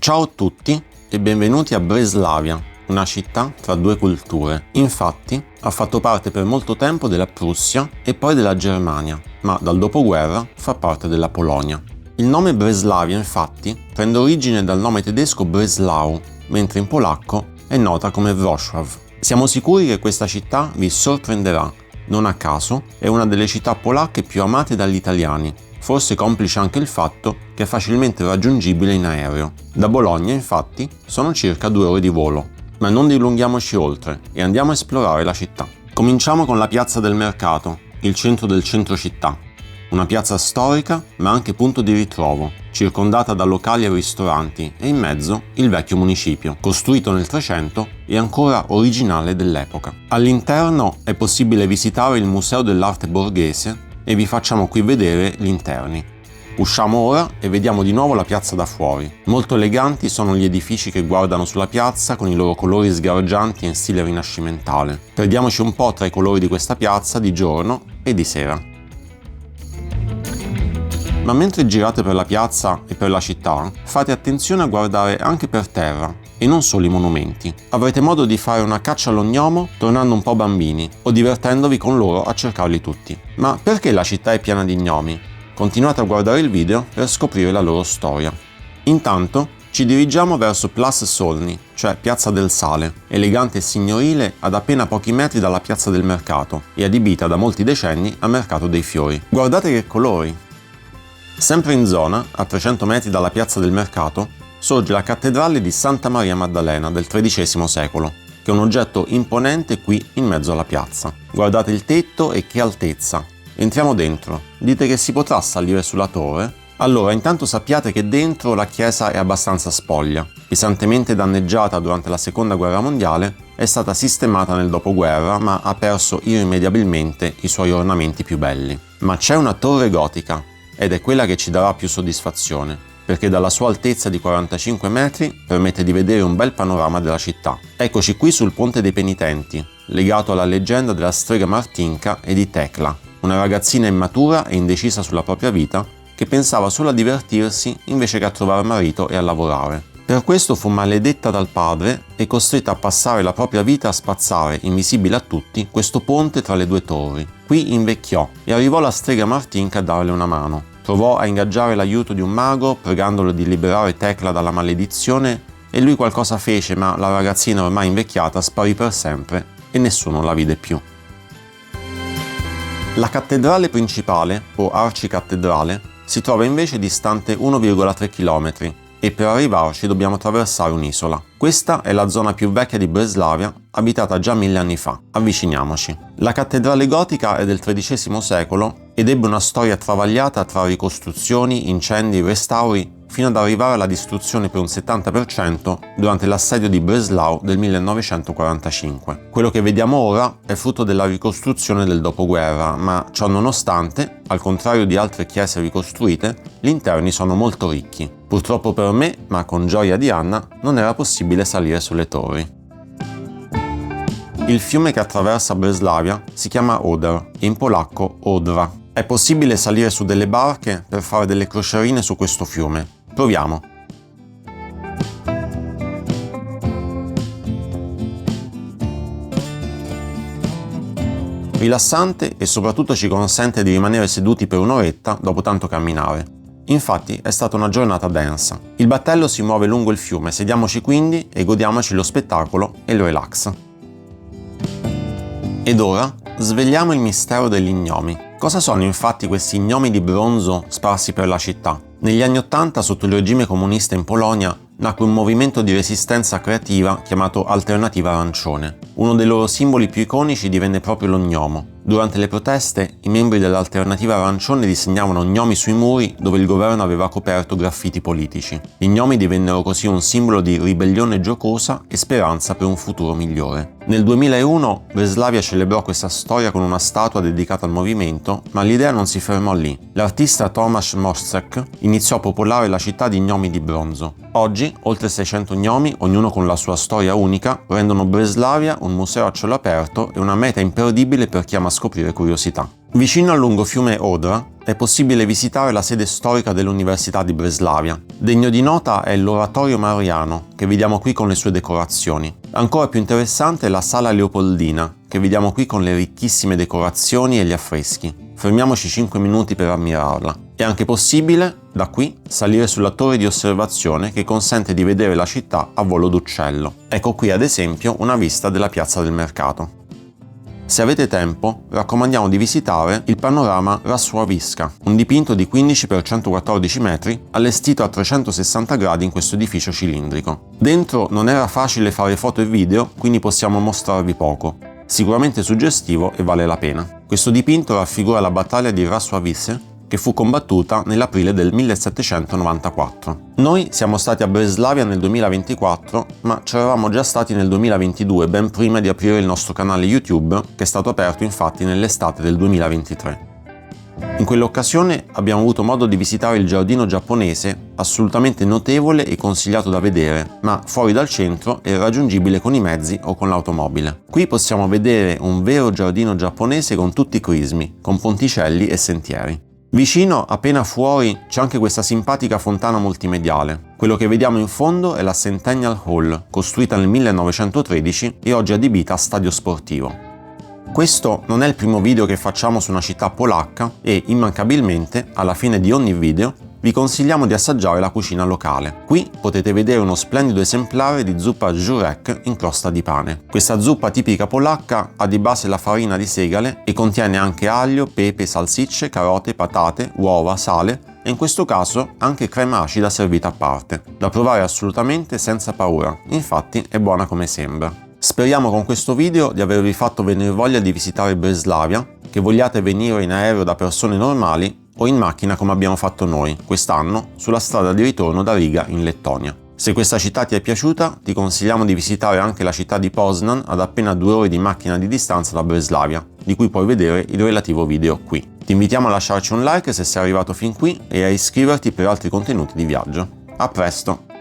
Ciao a tutti e benvenuti a Breslavia, una città tra due culture. Infatti, ha fatto parte per molto tempo della Prussia e poi della Germania, ma dal dopoguerra fa parte della Polonia. Il nome Breslavia, infatti, prende origine dal nome tedesco Breslau, mentre in polacco è nota come Wrocław. Siamo sicuri che questa città vi sorprenderà. Non a caso è una delle città polacche più amate dagli italiani, forse complice anche il fatto che è facilmente raggiungibile in aereo. Da Bologna, infatti, sono circa 2 ore di volo. Ma non dilunghiamoci oltre e andiamo a esplorare la città. Cominciamo con la piazza del mercato, il centro del centro città. Una piazza storica, ma anche punto di ritrovo, circondata da locali e ristoranti e in mezzo il vecchio municipio, costruito nel 300 e ancora originale dell'epoca. All'interno è possibile visitare il Museo dell'Arte Borghese e vi facciamo qui vedere gli interni. Usciamo ora e vediamo di nuovo la piazza da fuori. Molto eleganti sono gli edifici che guardano sulla piazza con i loro colori sgargianti in stile rinascimentale. Perdiamoci un po' tra i colori di questa piazza di giorno e di sera. Ma mentre girate per la piazza e per la città, fate attenzione a guardare anche per terra e non solo i monumenti. Avrete modo di fare una caccia all'ognomo tornando un po' bambini o divertendovi con loro a cercarli tutti. Ma perché la città è piena di gnomi? Continuate a guardare il video per scoprire la loro storia. Intanto ci dirigiamo verso Plas Solny, cioè Piazza del Sale, elegante e signorile ad appena pochi metri dalla Piazza del Mercato e adibita da molti decenni a Mercato dei Fiori. Guardate che colori! Sempre in zona, a 300 metri dalla Piazza del Mercato, sorge la cattedrale di Santa Maria Maddalena del XIII secolo, che è un oggetto imponente qui in mezzo alla piazza. Guardate il tetto e che altezza! Entriamo dentro. Dite che si potrà salire sulla torre? Allora, intanto sappiate che dentro la chiesa è abbastanza spoglia. Pesantemente danneggiata durante la Seconda Guerra Mondiale, è stata sistemata nel dopoguerra, ma ha perso irrimediabilmente i suoi ornamenti più belli. Ma c'è una torre gotica, ed è quella che ci darà più soddisfazione, perché dalla sua altezza di 45 metri permette di vedere un bel panorama della città. Eccoci qui sul Ponte dei Penitenti, legato alla leggenda della strega Martinka e di Tecla, una ragazzina immatura e indecisa sulla propria vita che pensava solo a divertirsi invece che a trovare marito e a lavorare. Per questo fu maledetta dal padre e costretta a passare la propria vita a spazzare, invisibile a tutti, questo ponte tra le due torri. Qui invecchiò e arrivò la strega Martinka a darle una mano. Provò a ingaggiare l'aiuto di un mago pregandolo di liberare Tecla dalla maledizione e lui qualcosa fece, ma la ragazzina ormai invecchiata sparì per sempre e nessuno la vide più. La cattedrale principale, o arcicattedrale, si trova invece distante 1,3 km e per arrivarci dobbiamo attraversare un'isola. Questa è la zona più vecchia di Breslavia, abitata già 1000 anni fa. Avviciniamoci. La cattedrale gotica è del XIII secolo ed ebbe una storia travagliata tra ricostruzioni, incendi, restauri, fino ad arrivare alla distruzione per un 70% durante l'assedio di Breslau del 1945. Quello che vediamo ora è frutto della ricostruzione del dopoguerra, ma ciò nonostante, al contrario di altre chiese ricostruite, gli interni sono molto ricchi. Purtroppo per me, ma con gioia di Anna, non era possibile salire sulle torri. Il fiume che attraversa Breslavia si chiama Oder e in polacco Odra. È possibile salire su delle barche per fare delle crocierine su questo fiume. Proviamo! Rilassante e soprattutto ci consente di rimanere seduti per un'oretta dopo tanto camminare. Infatti è stata una giornata densa. Il battello si muove lungo il fiume, sediamoci quindi e godiamoci lo spettacolo e il relax. Ed ora svegliamo il mistero degli gnomi. Cosa sono infatti questi gnomi di bronzo sparsi per la città? Negli anni '80, sotto il regime comunista in Polonia, nacque un movimento di resistenza creativa chiamato Alternativa Arancione. Uno dei loro simboli più iconici divenne proprio lo gnomo. Durante le proteste, i membri dell'Alternativa Arancione disegnavano gnomi sui muri dove il governo aveva coperto graffiti politici. Gli gnomi divennero così un simbolo di ribellione giocosa e speranza per un futuro migliore. Nel 2001 Breslavia celebrò questa storia con una statua dedicata al movimento, ma l'idea non si fermò lì. L'artista Tomasz Moszczek iniziò a popolare la città di gnomi di bronzo. Oggi, oltre 600 gnomi, ognuno con la sua storia unica, rendono Breslavia un museo a cielo aperto e una meta imperdibile per chi ama scoprire curiosità. Vicino al lungo fiume Odra è possibile visitare la sede storica dell'Università di Breslavia. Degno di nota è l'Oratorio Mariano, che vediamo qui con le sue decorazioni. Ancora più interessante è la Sala Leopoldina, che vediamo qui con le ricchissime decorazioni e gli affreschi. Fermiamoci 5 minuti per ammirarla. È anche possibile, da qui, salire sulla torre di osservazione che consente di vedere la città a volo d'uccello. Ecco qui ad esempio una vista della piazza del mercato. Se avete tempo, raccomandiamo di visitare il panorama Rassoaviska, un dipinto di 15 x 114 metri allestito a 360 gradi in questo edificio cilindrico. Dentro non era facile fare foto e video, quindi possiamo mostrarvi poco. Sicuramente suggestivo e vale la pena. Questo dipinto raffigura la battaglia di Rassoavice, che fu combattuta nell'aprile del 1794. Noi siamo stati a Breslavia nel 2024, ma c'eravamo già stati nel 2022, ben prima di aprire il nostro canale YouTube, che è stato aperto infatti nell'estate del 2023. In quell'occasione abbiamo avuto modo di visitare il giardino giapponese, assolutamente notevole e consigliato da vedere, ma fuori dal centro e raggiungibile con i mezzi o con l'automobile. Qui possiamo vedere un vero giardino giapponese con tutti i crismi, con ponticelli e sentieri. Vicino, appena fuori, c'è anche questa simpatica fontana multimediale. Quello che vediamo in fondo è la Centennial Hall, costruita nel 1913 e oggi adibita a stadio sportivo. Questo non è il primo video che facciamo su una città polacca e, immancabilmente, alla fine di ogni video, vi consigliamo di assaggiare la cucina locale. Qui potete vedere uno splendido esemplare di zuppa Żurek in crosta di pane. Questa zuppa tipica polacca ha di base la farina di segale e contiene anche aglio, pepe, salsicce, carote, patate, uova, sale e in questo caso anche crema acida servita a parte, da provare assolutamente senza paura, infatti è buona come sembra. Speriamo con questo video di avervi fatto venire voglia di visitare Breslavia, che vogliate venire in aereo da persone normali o in macchina come abbiamo fatto noi, quest'anno, sulla strada di ritorno da Riga in Lettonia. Se questa città ti è piaciuta, ti consigliamo di visitare anche la città di Poznan ad appena 2 ore di macchina di distanza da Breslavia, di cui puoi vedere il relativo video qui. Ti invitiamo a lasciarci un like se sei arrivato fin qui e a iscriverti per altri contenuti di viaggio. A presto!